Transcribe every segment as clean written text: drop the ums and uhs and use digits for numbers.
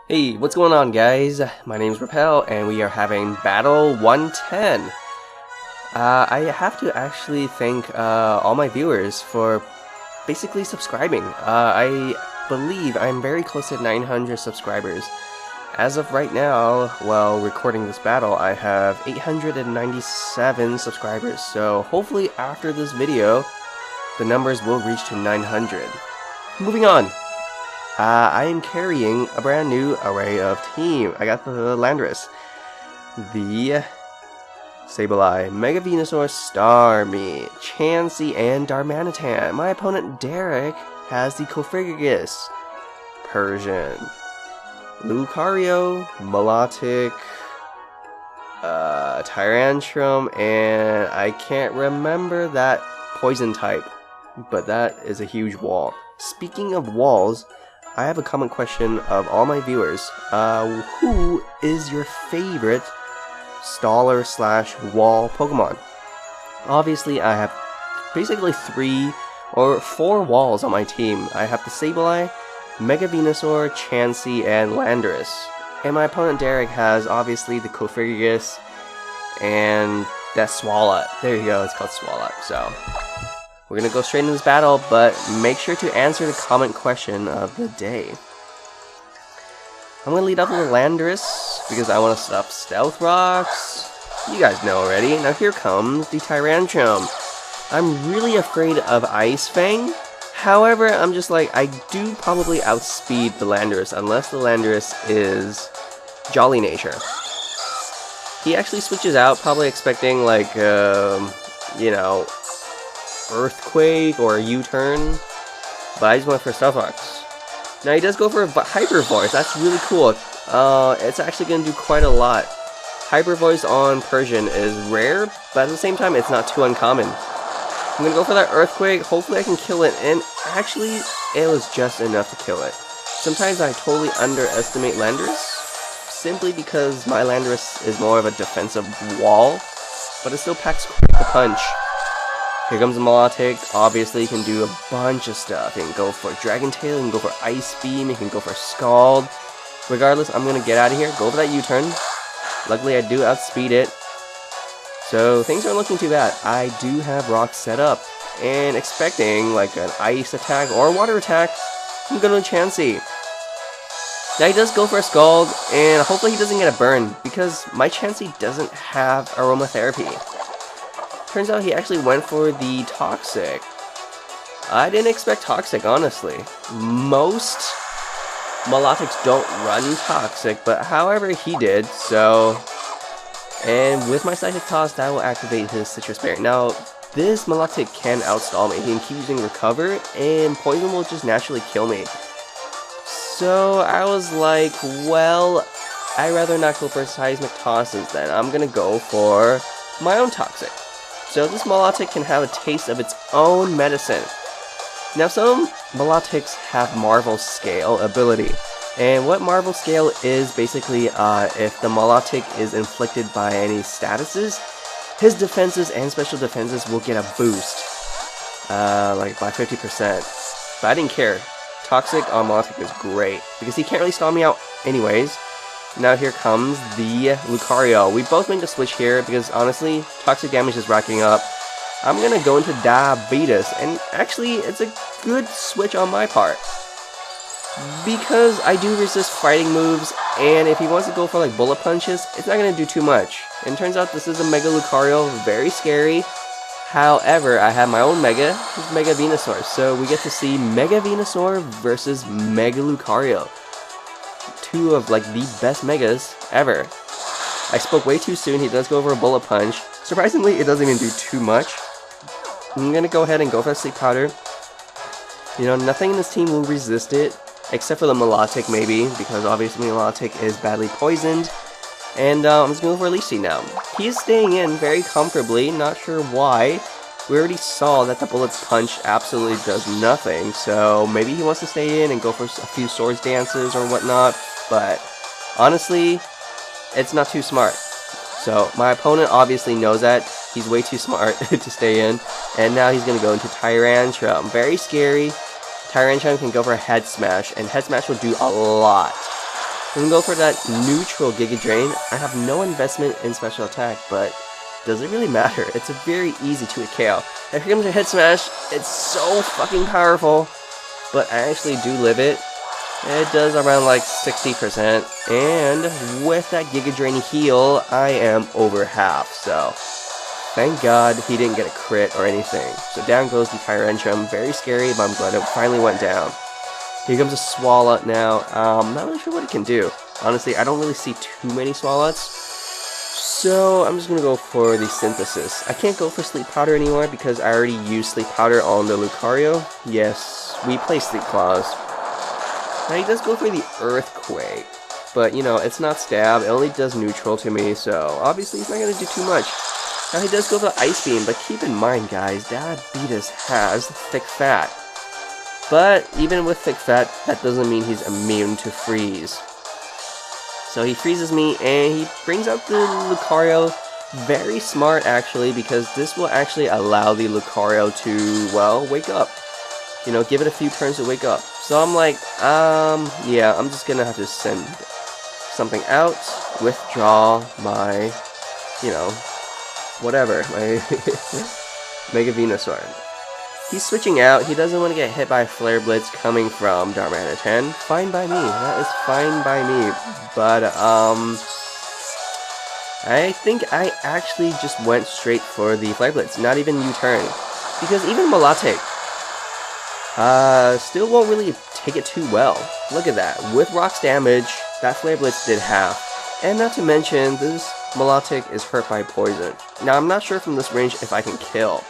Hey, what's going on, guys? My name's Repel, and we are having Battle 110. I have to actually thank all my viewers for basically subscribing. I believe I'm very close to 900 subscribers. As of right now, while recording this battle, I have 897 subscribers, so hopefully after this video, the numbers will reach to 900. Moving on. I am carrying a brand new array of team. I got the Landorus, the Sableye, Mega Venusaur, Starmie, Chansey, and Darmanitan. My opponent Derek has the Cofagrigus, Persian, Lucario, Milotic, Tyrantrum, and I can't remember that poison type, but that is a huge wall. Speaking of walls, I have a common question of all my viewers. Who is your favorite staller / wall Pokemon? Obviously, I have basically 3 or 4 walls on my team. I have the Sableye, Mega Venusaur, Chansey, and Landorus. And my opponent Derek has obviously the Cofagrigus and that Swalot. There you go, it's called Swalot. So we're gonna go straight into this battle, but make sure to answer the comment question of the day. I'm gonna lead up with the Landorus because I want to stop Stealth Rocks. You guys know already. Now here comes the Tyrantrum. I'm really afraid of Ice Fang. However, I'm just like, I do probably outspeed the Landorus unless the Landorus is Jolly Nature. He actually switches out, probably expecting like, you know, Earthquake or a U-turn, but I just went for Stealth Rocks. Now he does go for a Hyper Voice. That's really cool. It's actually going to do quite a lot. Hyper Voice on Persian is rare, but at the same time it's not too uncommon. I'm going to go for that Earthquake. Hopefully I can kill it, and actually it was just enough to kill it. Sometimes I totally underestimate Landorus, simply because my Landorus is more of a defensive wall, but it still packs quite the punch. Here comes the Milotic. Obviously, you can do a bunch of stuff. You can go for Dragon Tail, you can go for Ice Beam, you can go for Scald. Regardless, I'm going to get out of here, go for that U-turn. Luckily, I do outspeed it. So, things aren't looking too bad. I do have rocks set up. And expecting like an Ice attack or a Water attack, I'm going to Chansey. Now, he does go for a Scald, and hopefully he doesn't get a burn, because my Chansey doesn't have Aromatherapy. Turns out he actually went for the Toxic. I didn't expect Toxic, honestly. Most Milotics don't run Toxic, but however he did, so... And with my Psychic Toss, that will activate his Citrus Berry. Now, this Milotic can outstall me. He can keep using Recover, and Poison will just naturally kill me. So I was like, well, I'd rather not go for Seismic Tosses then. I'm gonna go for my own Toxic. So this Milotic can have a taste of its own medicine. Now some Milotics have Marvel Scale ability. And what Marvel Scale is basically if the Milotic is inflicted by any statuses, his defenses and special defenses will get a boost. Like by 50%. But I didn't care. Toxic on Milotic is great, because he can't really stall me out anyways. Now here comes the Lucario. We both made the switch here because honestly, toxic damage is racking up. I'm gonna go into Diabetes, and actually it's a good switch on my part. Because I do resist fighting moves, and if he wants to go for like bullet punches, it's not gonna do too much. And turns out this is a Mega Lucario, very scary. However, I have my own Mega Venusaur, so we get to see Mega Venusaur versus Mega Lucario. 2 of like the best Megas ever. I spoke way too soon. He does go over a Bullet Punch. Surprisingly, it doesn't even do too much. I'm gonna go ahead and go for a Sleep Powder. You know, nothing in this team will resist it, except for the Milotic maybe, because obviously Milotic is badly poisoned. And I'm just gonna go for a Leech Seed now. He is staying in very comfortably, not sure why. We already saw that the Bullet Punch absolutely does nothing, so maybe he wants to stay in and go for a few Swords Dances or whatnot, but honestly, it's not too smart. So my opponent obviously knows that. He's way too smart to stay in, and now he's going to go into Tyrantrum. Very scary. Tyrantrum can go for a Head Smash, and Head Smash will do a lot. I'm gonna go for that neutral Giga Drain. I have no investment in special attack, but does it really matter? It's a very easy 2-hit KO. And here comes a Head Smash. It's so fucking powerful, but I actually do live it. It does around like 60%, and with that Giga Drain heal, I am over half, so thank God he didn't get a crit or anything. So down goes the Tyrantrum. Very scary, but I'm glad it finally went down. Here comes a Swalot now. Not really sure what it can do. Honestly, I don't really see too many Swalots. So I'm just going to go for the Synthesis. I can't go for Sleep Powder anymore because I already used Sleep Powder on the Lucario. Yes, we play Sleep Claws. Now he does go for the Earthquake. But, you know, it's not stab. It only does neutral to me, so obviously he's not going to do too much. Now he does go for Ice Beam, but keep in mind, guys, Diabetes has thick fat. But even with thick fat, that doesn't mean he's immune to freeze. So he freezes me, and he brings out the Lucario. Very smart, actually, because this will actually allow the Lucario to, well, wake up. You know, give it a few turns to wake up. So I'm like, yeah, I'm just gonna have to send something out, withdraw my, you know, whatever, my Mega Venusaur. He's switching out. He doesn't want to get hit by a Flare Blitz coming from Darmanitan. Fine by me. That is fine by me. But, I think I actually just went straight for the Flare Blitz. Not even U-turn. Because even Milotic, still won't really take it too well. Look at that. With Rock's damage, that Flare Blitz did half. And not to mention, this Milotic is hurt by poison. Now, I'm not sure from this range if I can kill.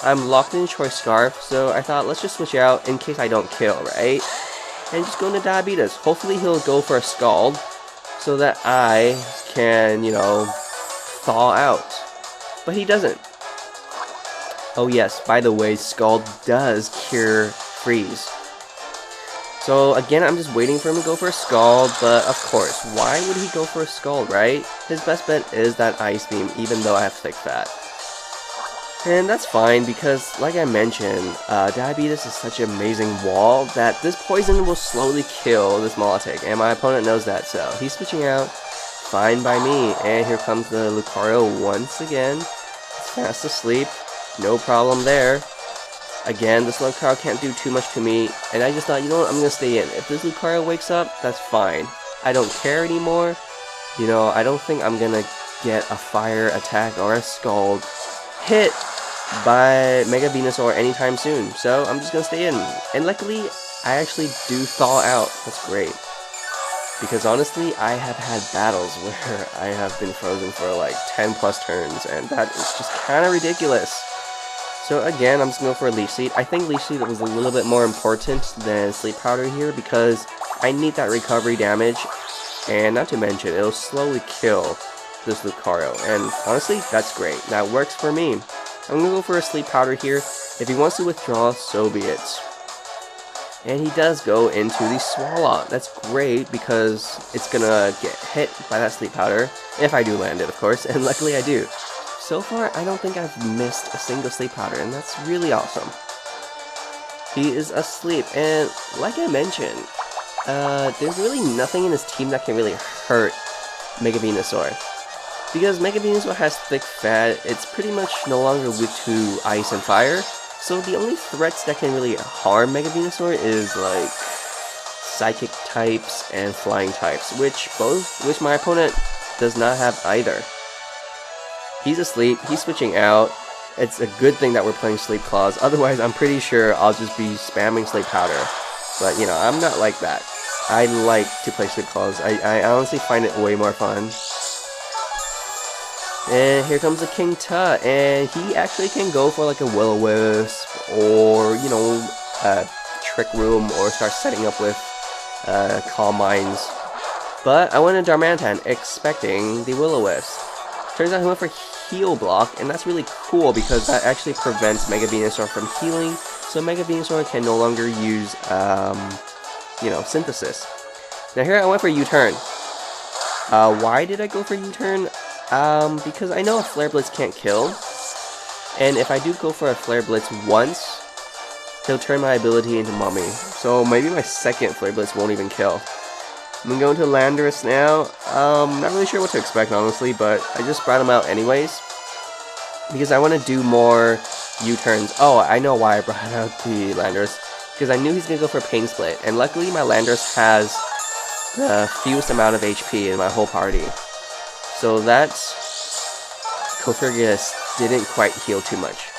I'm locked in Choice Scarf, so I thought let's just switch out in case I don't kill, right? And just go into Diabetes. Hopefully he'll go for a Scald, so that I can, you know, thaw out. But he doesn't. Oh yes, by the way, Scald does cure Freeze. So again, I'm just waiting for him to go for a Scald, but of course, why would he go for a Scald, right? His best bet is that Ice Beam, even though I have thick fat. And that's fine, because, like I mentioned, Diabetes is such an amazing wall that this poison will slowly kill this Milotic, and my opponent knows that, so he's switching out. Fine by me. And here comes the Lucario once again. It's fast asleep. No problem there. Again, this Lucario can't do too much to me, and I just thought, you know what, I'm going to stay in. If this Lucario wakes up, that's fine. I don't care anymore. You know, I don't think I'm going to get a Fire attack or a Scald hit by Mega Venusaur anytime soon, so I'm just gonna stay in. And luckily, I actually do thaw out. That's great. Because honestly, I have had battles where I have been frozen for like 10 plus turns, and that is just kind of ridiculous. So again, I'm just going to go for a Leaf Seed. I think Leaf Seed was a little bit more important than Sleep Powder here, because I need that recovery damage, and not to mention, it'll slowly kill this Lucario, and honestly, that's great. That works for me. I'm going to go for a Sleep Powder here. If he wants to withdraw, so be it. And he does go into the Swalot. That's great, because it's going to get hit by that Sleep Powder, if I do land it, of course, and luckily I do. So far, I don't think I've missed a single Sleep Powder, and that's really awesome. He is asleep, and like I mentioned, there's really nothing in his team that can really hurt Mega Venusaur. Because Mega Venusaur has thick fat, it's pretty much no longer weak to ice and fire, so the only threats that can really harm Mega Venusaur is like Psychic types and Flying types, which my opponent does not have either. He's asleep, he's switching out. It's a good thing that we're playing Sleep Claws, otherwise I'm pretty sure I'll just be spamming Sleep Powder. But you know, I'm not like that. I like to play Sleep Claws. I honestly find it way more fun. And here comes the King Tut, and he actually can go for like a Will-O-Wisp, or, you know, Trick Room, or start setting up with Calm Minds. But I went to Darmanitan expecting the Will-O-Wisp. Turns out he went for Heal Block, and that's really cool because that actually prevents Mega Venusaur from healing, so Mega Venusaur can no longer use, you know, Synthesis. Now here I went for U-Turn. Why did I go for U-Turn? Because I know a Flare Blitz can't kill, and if I do go for a Flare Blitz once, he'll turn my ability into Mummy, so maybe my second Flare Blitz won't even kill. I'm gonna go into Landorus now. Not really sure what to expect, honestly, but I just brought him out anyways. Because I want to do more U-turns. Oh, I know why I brought out the Landorus. Because I knew he's gonna go for Pain Split. And luckily, my Landorus has the fewest amount of HP in my whole party. So that's... Cofagrigus didn't quite heal too much.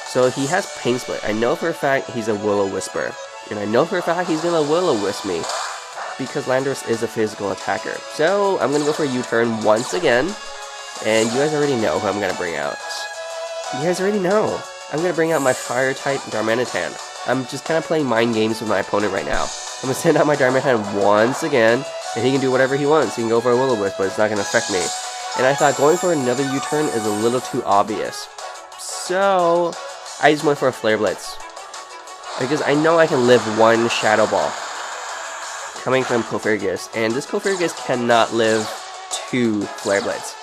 So he has Pain Split. I know for a fact he's a Will-O-Wisper. And I know for a fact he's gonna Will-O-Wisp me. Because Landorus is a physical attacker. So I'm gonna go for a U-turn once again. And you guys already know who I'm gonna bring out. You guys already know. I'm gonna bring out my fire type Darmanitan. I'm just kind of playing mind games with my opponent right now. I'm gonna send out my Darmanitan once again, and he can do whatever he wants. He can go for a Will-O-Wisp, but it's not gonna affect me. And I thought going for another U-turn is a little too obvious. So I just went for a Flare Blitz. Because I know I can live one Shadow Ball coming from Cofagrigus, and this Cofagrigus cannot live 2 Flare Blitz.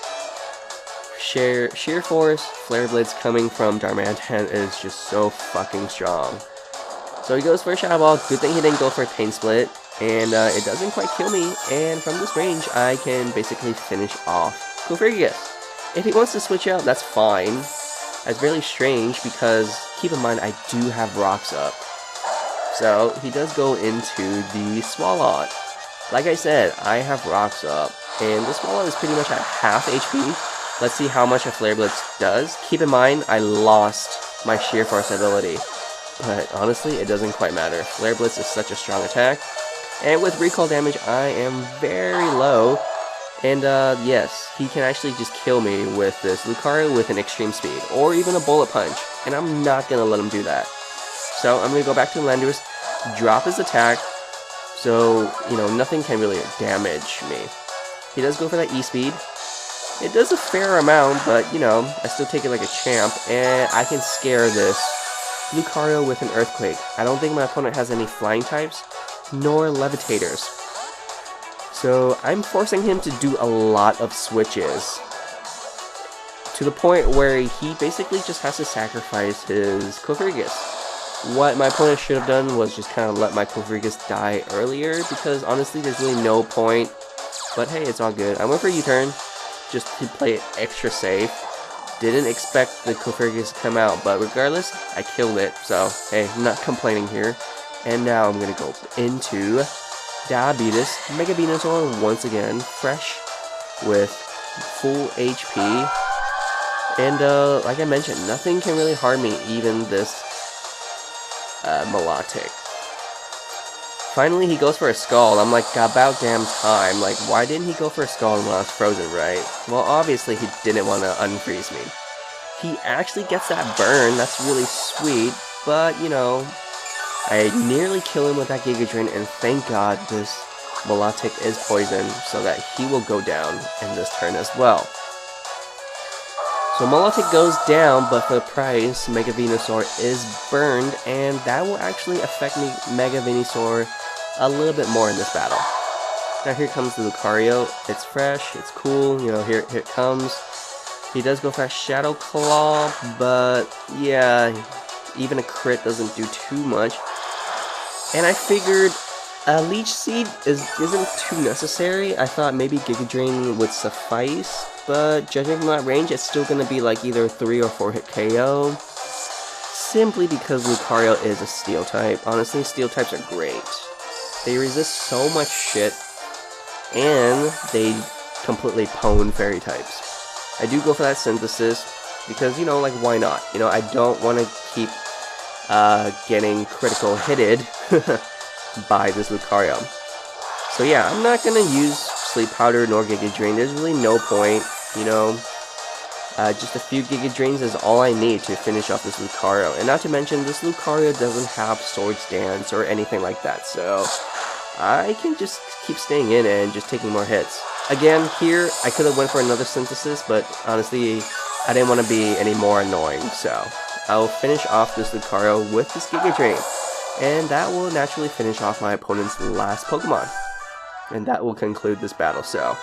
Sheer Force Flare Blitz coming from Darmanitan is just so fucking strong. So he goes for a Shadow Ball. Good thing he didn't go for a Pain Split, and it doesn't quite kill me, and from this range I can basically finish off Cofagrigus. If he wants to switch out, that's fine. That's really strange because, keep in mind, I do have Rocks up. So, he does go into the Swalot. Like I said, I have Rocks up, and the Swalot is pretty much at half HP. Let's see how much a Flare Blitz does. Keep in mind, I lost my Sheer Force ability, but honestly, it doesn't quite matter. Flare Blitz is such a strong attack, and with recall damage, I am very low, and yes, he can actually just kill me with this Lucario with an extreme speed, or even a Bullet Punch, and I'm not gonna let him do that. So I'm going to go back to Landorus, drop his attack, so, you know, nothing can really damage me. He does go for that E-Speed. It does a fair amount, but, you know, I still take it like a champ, and I can scare this Lucario with an Earthquake. I don't think my opponent has any Flying types, nor Levitators. So I'm forcing him to do a lot of switches, to the point where he basically just has to sacrifice his Cofagrigus. What my opponent should have done was just kind of let my Cofagrigus die earlier, because honestly there's really no point. But hey, it's all good. I went for a U-turn, just to play it extra safe. Didn't expect the Cofagrigus to come out, but regardless, I killed it. So hey, I'm not complaining here. And now I'm going to go into Diabetes, Mega Venusaur once again, fresh with full HP. And like I mentioned, nothing can really harm me, even this Milotic. Finally, he goes for a Skull. I'm like, about damn time. Like, why didn't he go for a Skull when I was frozen, right? Well, obviously, he didn't want to unfreeze me. He actually gets that burn. That's really sweet. But, you know, I nearly kill him with that Giga Drain, and thank God this Milotic is poisoned, so that he will go down in this turn as well. So Milotic goes down, but for the price, Mega Venusaur is burned, and that will actually affect me, Mega Venusaur, a little bit more in this battle. Now here comes the Lucario. It's fresh, it's cool, you know, here it comes. He does go for a Shadow Claw, but yeah, even a crit doesn't do too much. And I figured Leech Seed isn't too necessary. I thought maybe Giga Drain would suffice, but judging from that range, it's still going to be like either 3 or 4 hit KO. Simply because Lucario is a Steel type. Honestly, Steel types are great. They resist so much shit, and they completely pwn Fairy types. I do go for that Synthesis, because, you know, like, why not? You know, I don't want to keep getting critical hitted by this Lucario. So yeah, I'm not going to use Sleep Powder nor Giga Drain. There's really no point, you know. Just a few Giga Drains is all I need to finish off this Lucario. And not to mention, this Lucario doesn't have Swords Dance or anything like that, so I can just keep staying in and just taking more hits. Again, here, I could have went for another Synthesis, but honestly, I didn't want to be any more annoying, so I'll finish off this Lucario with this Giga Drain. And that will naturally finish off my opponent's last Pokemon. And that will conclude this battle, so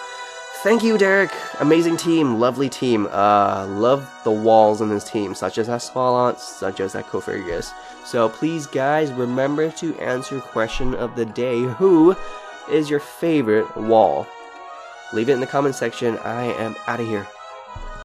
thank you, Derek. Amazing team, lovely team. Love the walls in this team, such as that Swalot, such as that Cofagrigus. So please, guys, remember to answer question of the day. Who is your favorite wall? Leave it in the comment section. I am out of here.